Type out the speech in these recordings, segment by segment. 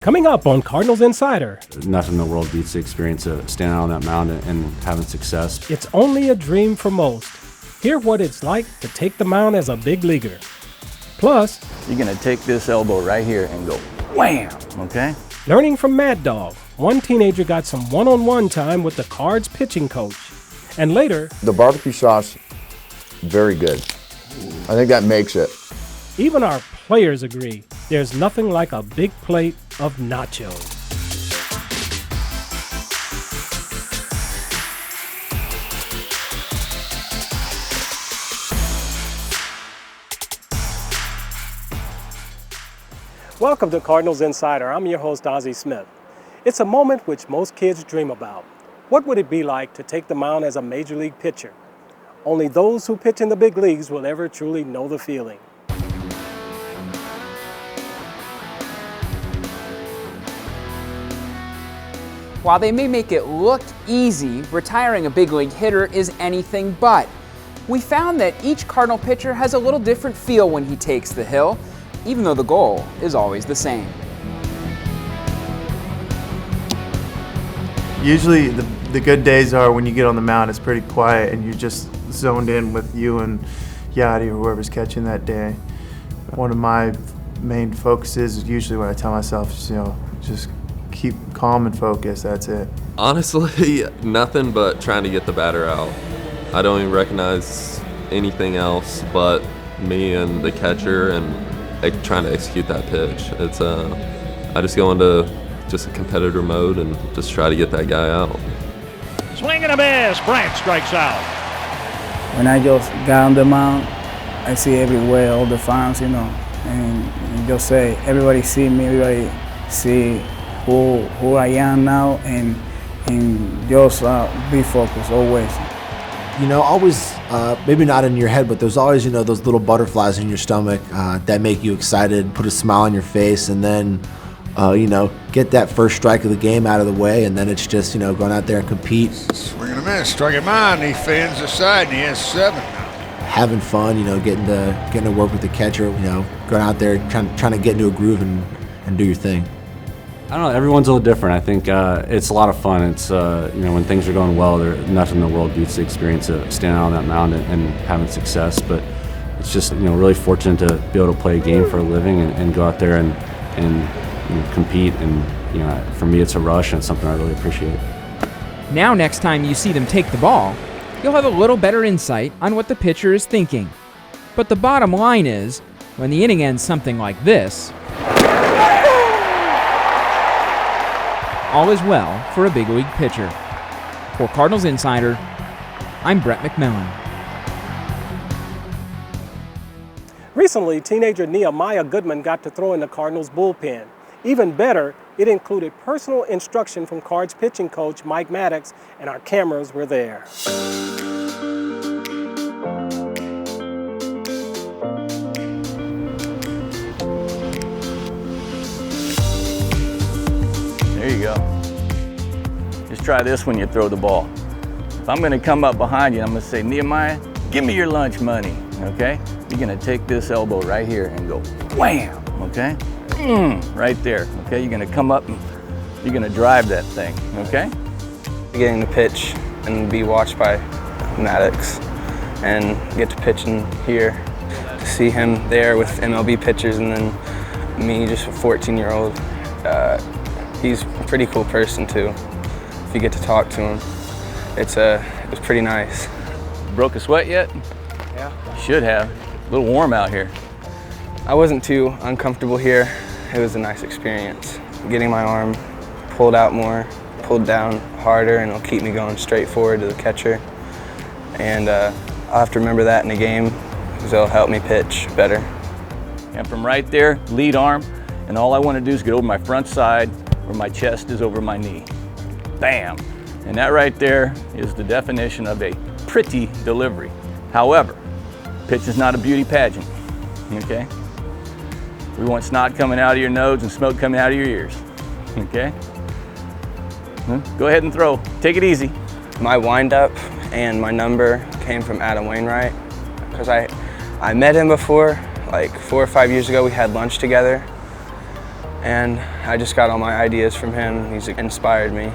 Coming up on Cardinals Insider. Nothing in the world beats the experience of standing out on that mound and having success. It's only a dream for most. Hear what it's like to take the mound as a big leaguer. Plus, you're going to take this elbow right here and go wham, okay? Learning from Mad Dog. One teenager got some one-on-one time with the Cards pitching coach. And later, the barbecue sauce, very good. I think that makes it. Even our players agree there's nothing like a big plate of nachos. Welcome to Cardinals Insider. I'm your host, Ozzie Smith. It's a moment which most kids dream about. What would it be like to take the mound as a major league pitcher? Only those who pitch in the big leagues will ever truly know the feeling. While they may make it look easy, retiring a big league hitter is anything but. We found that each Cardinal pitcher has a little different feel when he takes the hill, even though the goal is always the same. Usually the good days are when you get on the mound, it's pretty quiet and you're just zoned in with you and Yadi or whoever's catching that day. One of my main focuses is usually when I tell myself, just keep calm and focused, that's it. Honestly, nothing but trying to get the batter out. I don't even recognize anything else but me and the catcher and trying to execute that pitch. It's I just go into just a competitor mode and just try to get that guy out. Swing and a miss. Brandt strikes out. When I just got on the mound, I see everywhere all the fans, and just say everybody see me, everybody see who I am now, and just be focused always. Always, maybe not in your head, but there's always, those little butterflies in your stomach that make you excited, put a smile on your face, and then, get that first strike of the game out of the way, and then it's just, going out there and compete. Swing and a miss, strike him on, he fans the side, and he has 7 now. Having fun, getting to work with the catcher, going out there trying to get into a groove and do your thing. I don't know, everyone's a little different. I think it's a lot of fun. It's, when things are going well, nothing in the world beats the experience of standing out on that mound and having success. But it's just, really fortunate to be able to play a game for a living and go out there and compete. And, for me, it's a rush and it's something I really appreciate. Now, next time you see them take the ball, you'll have a little better insight on what the pitcher is thinking. But the bottom line is, when the inning ends something like this, all is well for a big league pitcher. For Cardinals Insider, I'm Brett McMillan. Recently, teenager Nehemiah Goodman got to throw in the Cardinals bullpen. Even better, it included personal instruction from Cards pitching coach Mike Maddux, and our cameras were there. There you go. Just try this when you throw the ball. If I'm going to come up behind you, I'm going to say, Nehemiah, give me your lunch money, okay? You're going to take this elbow right here and go wham, okay? Right there, okay? You're going to come up and you're going to drive that thing, okay? Getting to pitch and be watched by Maddux and get to pitch in here, to see him there with MLB pitchers and then me, just a 14-year-old. He's a pretty cool person too. If you get to talk to him, it's pretty nice. Broke a sweat yet? Yeah. Should have. A little warm out here. I wasn't too uncomfortable here. It was a nice experience. Getting my arm pulled out more, pulled down harder, and it'll keep me going straight forward to the catcher. And I'll have to remember that in the game because it'll help me pitch better. And from right there, lead arm, and all I want to do is get over my front side where my chest is over my knee. Bam! And that right there is the definition of a pretty delivery. However, pitch is not a beauty pageant, okay? We want snot coming out of your nose and smoke coming out of your ears, okay? Go ahead and throw. Take it easy. My windup and my number came from Adam Wainwright because I met him before, like 4 or 5 years ago. We had lunch together, and I just got all my ideas from him. He's inspired me.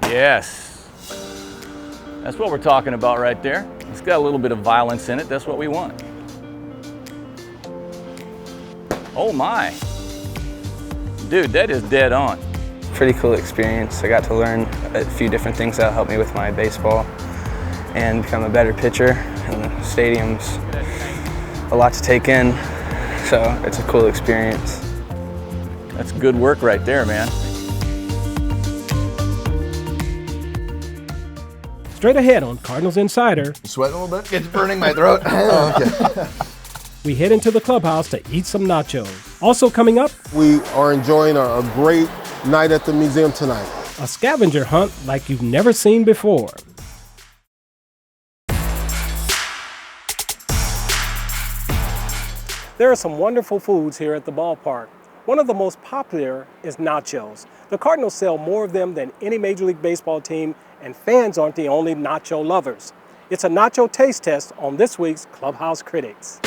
Yes. That's what we're talking about right there. It's got a little bit of violence in it. That's what we want. Oh my. Dude, that is dead on. Pretty cool experience. I got to learn a few different things that'll help me with my baseball and become a better pitcher. And the stadium's a lot to take in, so it's a cool experience. That's good work right there, man. Straight ahead on Cardinals Insider, You sweating a little bit? It's burning my throat. Oh, okay. we head into the clubhouse to eat some nachos. Also coming up, we are enjoying a great night at the museum tonight. a scavenger hunt like you've never seen before. There are some wonderful foods here at the ballpark. One of the most popular is nachos. The Cardinals sell more of them than any Major League Baseball team, and fans aren't the only nacho lovers. It's a nacho taste test on this week's Clubhouse Critics.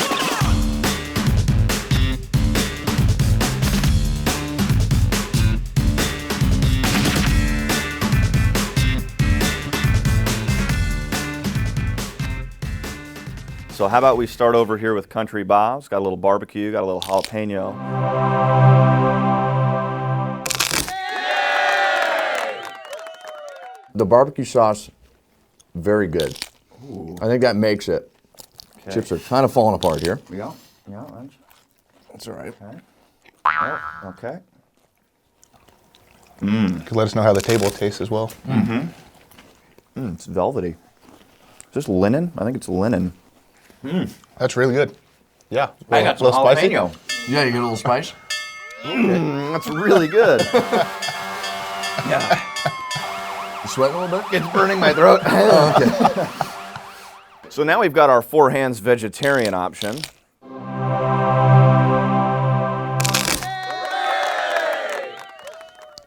So how about we start over here with Country Bob's. Got a little barbecue, got a little jalapeno. The barbecue sauce, very good. Ooh. I think that makes it. Okay. Chips are kind of falling apart here. Yeah, that's all right. Okay. Oh, okay. Could let us know how the table tastes as well. It's velvety. Is this linen? I think it's linen. That's really good. Yeah. I got some spicy. jalapeno. Yeah, you get a little spice? That's really good. Yeah. You sweating a little bit? It's burning my throat. Oh, okay. So now we've got our four hands vegetarian option.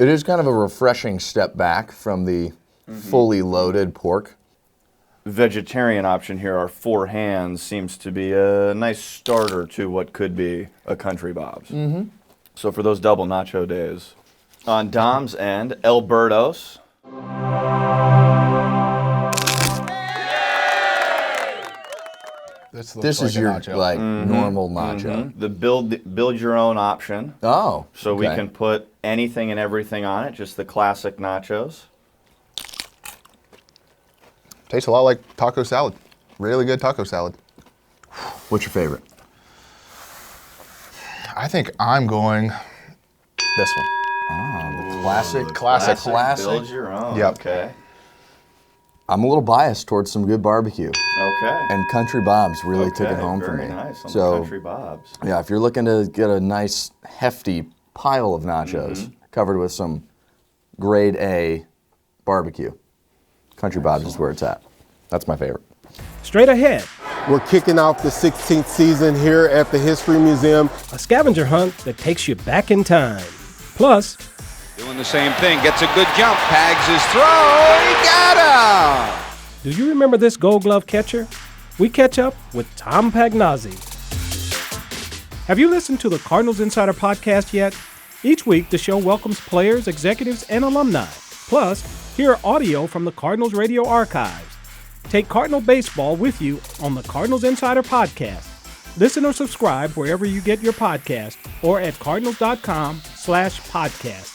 It is kind of a refreshing step back from the fully loaded pork. Vegetarian option here, our four hands, seems to be a nice starter to what could be a Country Bob's. So for those double nacho days. On Dom's end, Alberto's. This is your normal nacho. The build your own option. Oh, so we can put anything and everything on it, just the classic nachos. Tastes a lot like taco salad. Really good taco salad. What's your favorite? I think I'm going this one. The classic. Classic. Build your own. Yep. Okay. I'm a little biased towards some good barbecue. Okay. And Country Bob's really took it home for me. Very nice on so, the Country Bob's. Yeah, if you're looking to get a nice hefty pile of nachos covered with some grade A barbecue, Country Bob's is where it's at. That's my favorite. Straight ahead, We're kicking off the 16th season here at the History Museum. a scavenger hunt that takes you back in time. Plus, Doing the same thing, gets a good jump, tags his throw, he got him! do you remember this Gold Glove catcher? We catch up with Tom Pagnozzi. Have you listened to the Cardinals Insider podcast yet? Each week, the show welcomes players, executives, and alumni. Plus, hear audio from the Cardinals radio archives. Take Cardinal baseball with you on the Cardinals Insider podcast. Listen or subscribe wherever you get your podcast or at cardinals.com/podcast.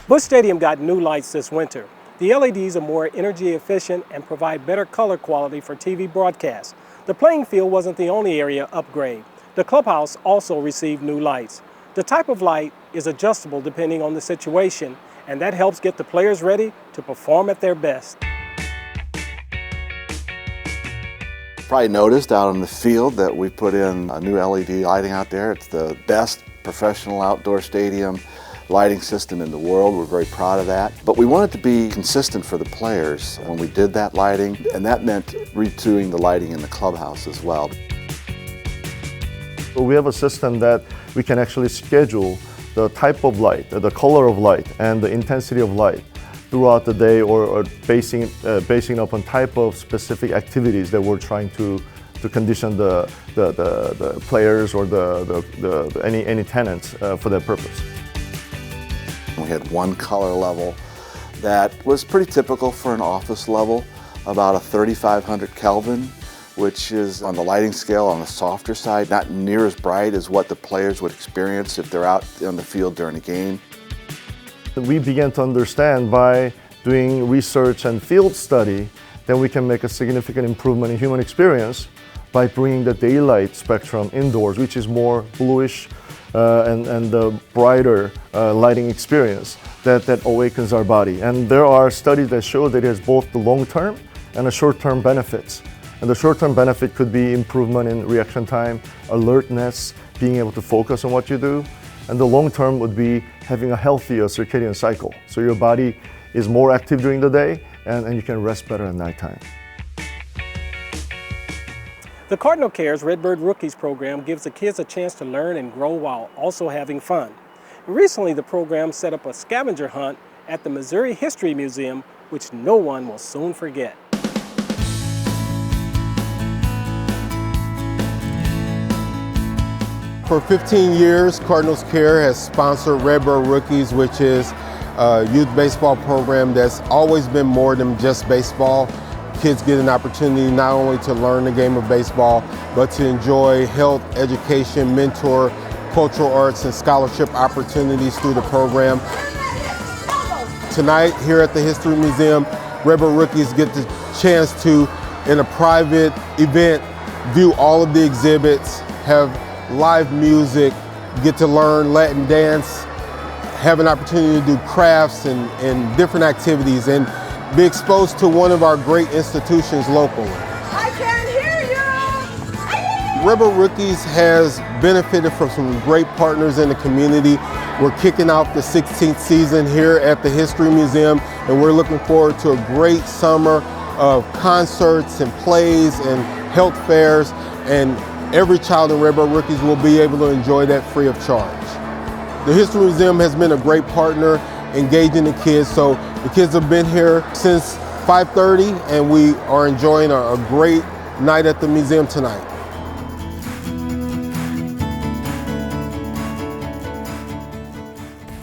Busch Stadium got new lights this winter. The LEDs are more energy efficient and provide better color quality for TV broadcasts. The playing field wasn't the only area upgrade. The clubhouse also received new lights. The type of light is adjustable depending on the situation, and that helps get the players ready to perform at their best. Probably noticed out on the field that we put in a new LED lighting out there. It's the best professional outdoor stadium lighting system in the world. We're very proud of that. But we want it to be consistent for the players when we did that lighting, and that meant redoing the lighting in the clubhouse as well. So we have a system that we can actually schedule the type of light, the color of light, and the intensity of light throughout the day, or basing upon type of specific activities that we're trying to condition the players or any tenants for that purpose. We had one color level that was pretty typical for an office level, about a 3500 Kelvin, which is on the lighting scale on the softer side, not near as bright as what the players would experience if they're out on the field during a game. We began to understand by doing research and field study that we can make a significant improvement in human experience by bringing the daylight spectrum indoors, which is more bluish and the brighter lighting experience that awakens our body. And there are studies that show that it has both the long-term and the short-term benefits. And the short-term benefit could be improvement in reaction time, alertness, being able to focus on what you do. And the long-term would be having a healthier circadian cycle. So your body is more active during the day and you can rest better at nighttime. The Cardinal Cares Redbird Rookies program gives the kids a chance to learn and grow while also having fun. Recently, the program set up a scavenger hunt at the Missouri History Museum, which no one will soon forget. For 15 years, Cardinals Care has sponsored Redbird Rookies, which is a youth baseball program that's always been more than just baseball. Kids get an opportunity not only to learn the game of baseball, but to enjoy health, education, mentor, cultural arts, and scholarship opportunities through the program. Tonight, here at the History Museum, Redbird Rookies get the chance to, in a private event, view all of the exhibits, have live music, get to learn Latin dance, have an opportunity to do crafts and different activities, and be exposed to one of our great institutions locally. I can't hear you! Redbird Rookies has benefited from some great partners in the community. We're kicking off the 16th season here at the History Museum, and we're looking forward to a great summer of concerts and plays and health fairs, and every child in Redbird Rookies will be able to enjoy that free of charge. The History Museum has been a great partner engaging the kids, so the kids have been here since 5:30, and we are enjoying a great night at the museum tonight.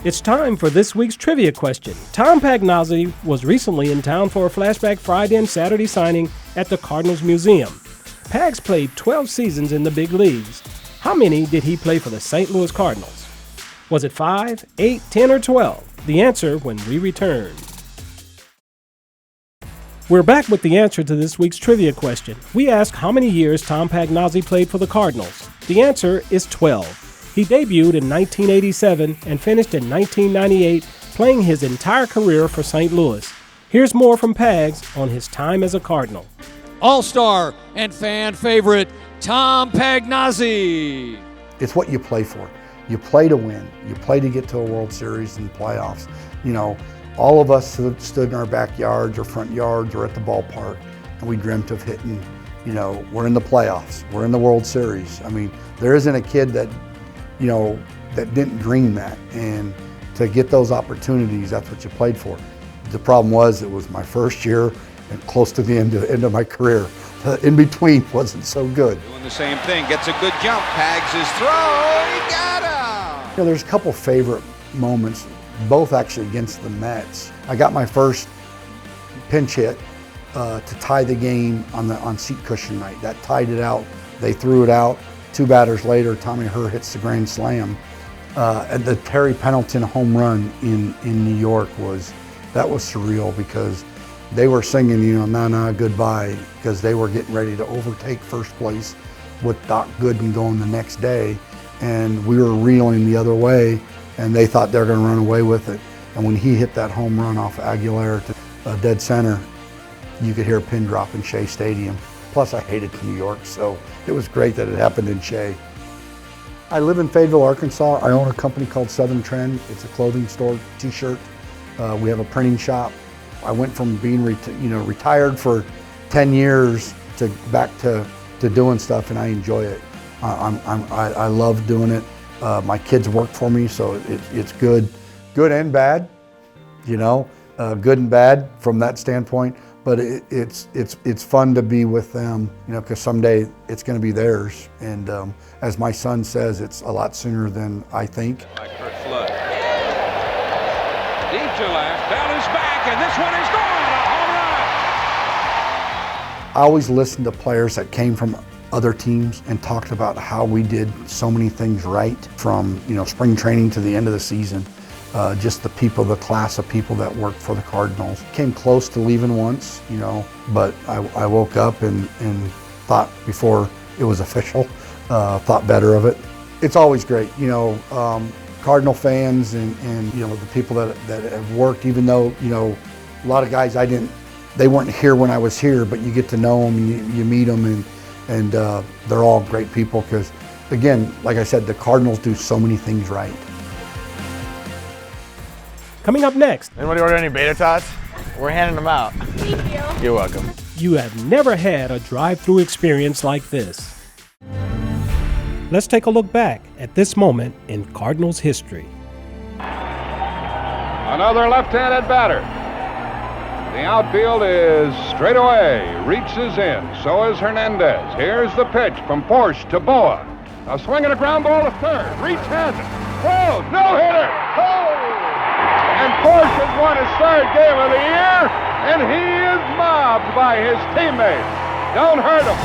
It's time for this week's trivia question. Tom Pagnozzi was recently in town for a Flashback Friday and Saturday signing at the Cardinals Museum. Pags played 12 seasons in the big leagues. How many did he play for the St. Louis Cardinals? Was it 5, 8, 10, or 12? The answer when we return. We're back with the answer to this week's trivia question. We asked how many years Tom Pagnozzi played for the Cardinals. The answer is 12. He debuted in 1987 and finished in 1998, playing his entire career for St. Louis. Here's more from Pags on his time as a Cardinal. All-star and fan favorite, Tom Pagnozzi. It's what you play for. You play to win. You play to get to a World Series and the playoffs. You know, all of us stood in our backyards or front yards or at the ballpark, and we dreamt of hitting, you know, we're in the playoffs, we're in the World Series. I mean, there isn't a kid that, you know, that didn't dream that. And to get those opportunities, that's what you played for. The problem was it was my first year and close to the end of my career. In between wasn't so good. Doing the same thing, gets a good jump, Pags his throw, he got him! You know, there's a couple favorite moments, both actually against the Mets. I got my first pinch hit to tie the game on seat cushion night. That tied it out. They threw it out. 2 batters later, Tommy Herr hits the grand slam. And the Terry Pendleton home run in New York was surreal because they were singing, you know, "Na Na Goodbye," because they were getting ready to overtake first place with Doc Gooden going the next day. And we were reeling the other way, and they thought they were going to run away with it. And when he hit that home run off Aguilera to dead center, you could hear a pin drop in Shea Stadium. Plus, I hated New York, so it was great that it happened in Shea. I live in Fayetteville, Arkansas. I own a company called Southern Trend. It's a clothing store, t-shirt. We have a printing shop. I went from being retired for 10 years to back to doing stuff, and I enjoy it. I love doing it. My kids work for me, so it's good and bad. You know, good and bad from that standpoint. But it's fun to be with them, you know, because someday it's going to be theirs. And as my son says, it's a lot sooner than I think. Deep to left, ball is back, and this one is gone. A home run. I always listened to players that came from other teams and talked about how we did so many things right, from, you know, spring training to the end of the season. Just the people, the class of people that worked for the Cardinals. Came close to leaving once, you know, but I woke up and thought before it was official, thought better of it. It's always great, you know, Cardinal fans and you know, the people that have worked, even though, you know, a lot of guys they weren't here when I was here, but you get to know them, you meet them, and they're all great people because, again, like I said, the Cardinals do so many things right. Coming up next. Anybody order any Beta Tots? We're handing them out. Thank you. You're welcome. You have never had a drive-through experience like this. Let's take a look back at this moment in Cardinals history. Another left-handed batter. The outfield is straight away, reaches in, so is Hernandez. Here's the pitch from Porsche to Boa. A swing and a ground ball to third. Reach has it. Whoa, no-hitter! Oh! And Porsche has won his third game of the year, and he is mobbed by his teammates. Don't hurt him.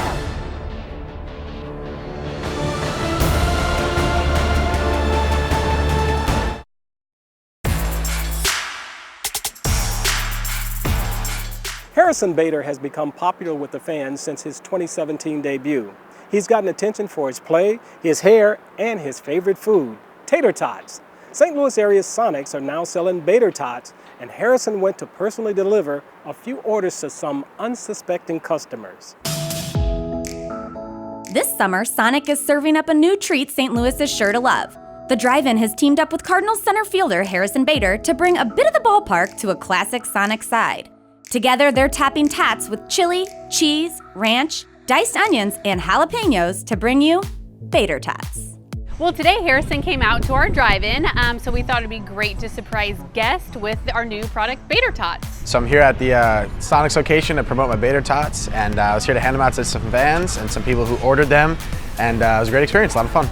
Harrison Bader has become popular with the fans since his 2017 debut. He's gotten attention for his play, his hair, and his favorite food, tater tots. St. Louis area Sonics are now selling Bader Tots, and Harrison went to personally deliver a few orders to some unsuspecting customers. This summer, Sonic is serving up a new treat St. Louis is sure to love. The drive-in has teamed up with Cardinals center fielder Harrison Bader to bring a bit of the ballpark to a classic Sonic side. Together, they're topping tots with chili, cheese, ranch, diced onions, and jalapenos to bring you Bader Tots. Well, today Harrison came out to our drive-in, so we thought it'd be great to surprise guests with our new product, Bader Tots. So I'm here at the Sonics location to promote my Bader Tots, and I was here to hand them out to some fans and some people who ordered them, and it was a great experience, a lot of fun.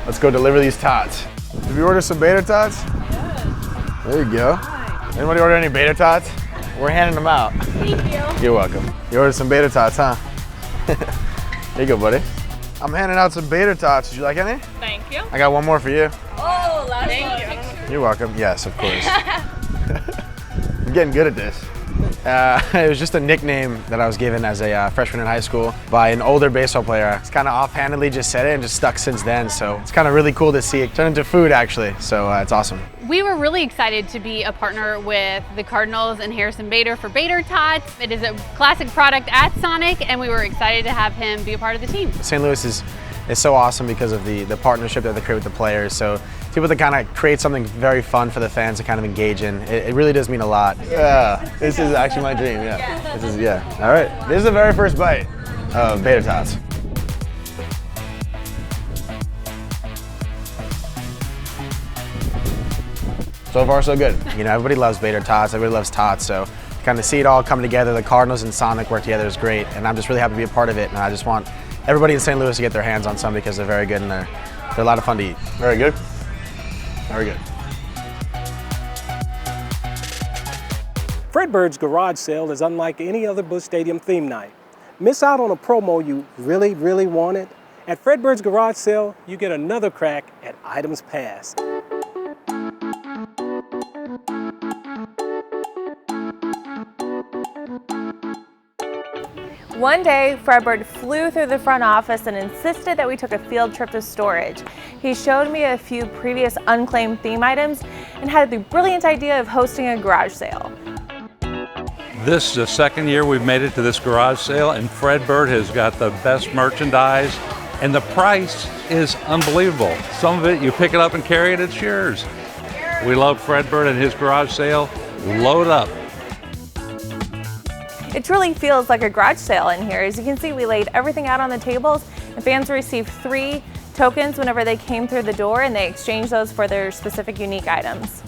Let's go deliver these tots. Did you order some Bader Tots? Yeah. There you go. Anybody order any Bader Tots? We're handing them out. Thank you. You're welcome. You ordered some Bader Tots, huh? Here you go, buddy. I'm handing out some Bader Tots. Did you like any? Thank you. I got one more for you. Oh, thank you. You're welcome. Yes, of course. I'm getting good at this. It was just a nickname that I was given as a freshman in high school by an older baseball player. It's kind of offhandedly just said it and just stuck since then. So it's kind of really cool to see it turn into food, actually. So it's awesome. We were really excited to be a partner with the Cardinals and Harrison Bader for Bader Tots. It is a classic product at Sonic, and we were excited to have him be a part of the team. St. Louis is so awesome because of the partnership that they create with the players. So people that kind of create something very fun for the fans to kind of engage in. It really does mean a lot. Yeah, this is actually my dream. Yeah, this is All right, this is the very first bite of Bader Tots. So far, so good. You know, everybody loves Bader Tots. Everybody loves tots. So kind of see it all come together. The Cardinals and Sonic work together is great, and I'm just really happy to be a part of it. And I just want everybody in St. Louis to get their hands on some because they're very good and they're a lot of fun to eat. Very good. Very good. Fredbird's garage sale is unlike any other Busch Stadium theme night. Miss out on a promo you really, really wanted? At Fredbird's garage sale, you get another crack at items past. One day, Fredbird flew through the front office and insisted that we took a field trip to storage. He showed me a few previous unclaimed theme items and had the brilliant idea of hosting a garage sale. This is the second year we've made it to this garage sale, and Fredbird has got the best merchandise, and the price is unbelievable. Some of it, you pick it up and carry it, it's yours. We love Fredbird and his garage sale. Load up. It truly feels like a garage sale in here. As you can see, we laid everything out on the tables, and fans received 3 tokens whenever they came through the door, and they exchanged those for their specific unique items.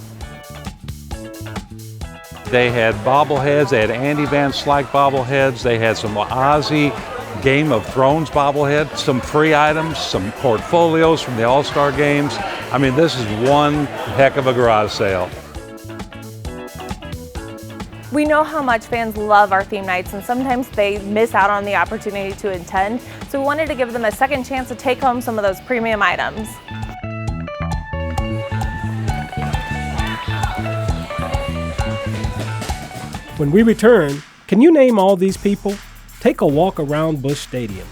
They had bobbleheads. They had Andy Van Slyke bobbleheads. They had some Ozzy Game of Thrones bobblehead, some free items, some portfolios from the All-Star games. I mean, this is one heck of a garage sale. We know how much fans love our theme nights, and sometimes they miss out on the opportunity to attend, so we wanted to give them a second chance to take home some of those premium items. When we return, can you name all these people? Take a walk around Busch Stadium.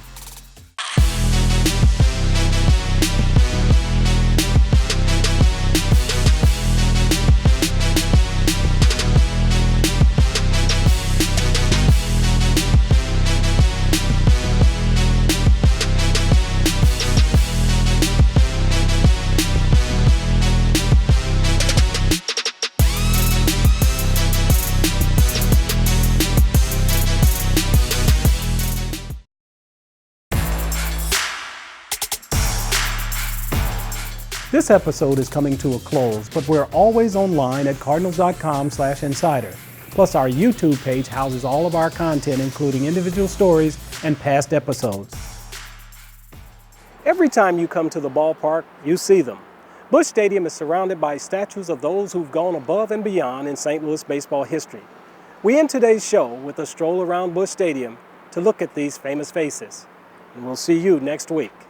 This episode is coming to a close, but we're always online at cardinals.com/insider. Plus, our YouTube page houses all of our content, including individual stories and past episodes. Every time you come to the ballpark, you see them. Busch Stadium is surrounded by statues of those who've gone above and beyond in St. Louis baseball history. We end today's show with a stroll around Busch Stadium to look at these famous faces. And we'll see you next week.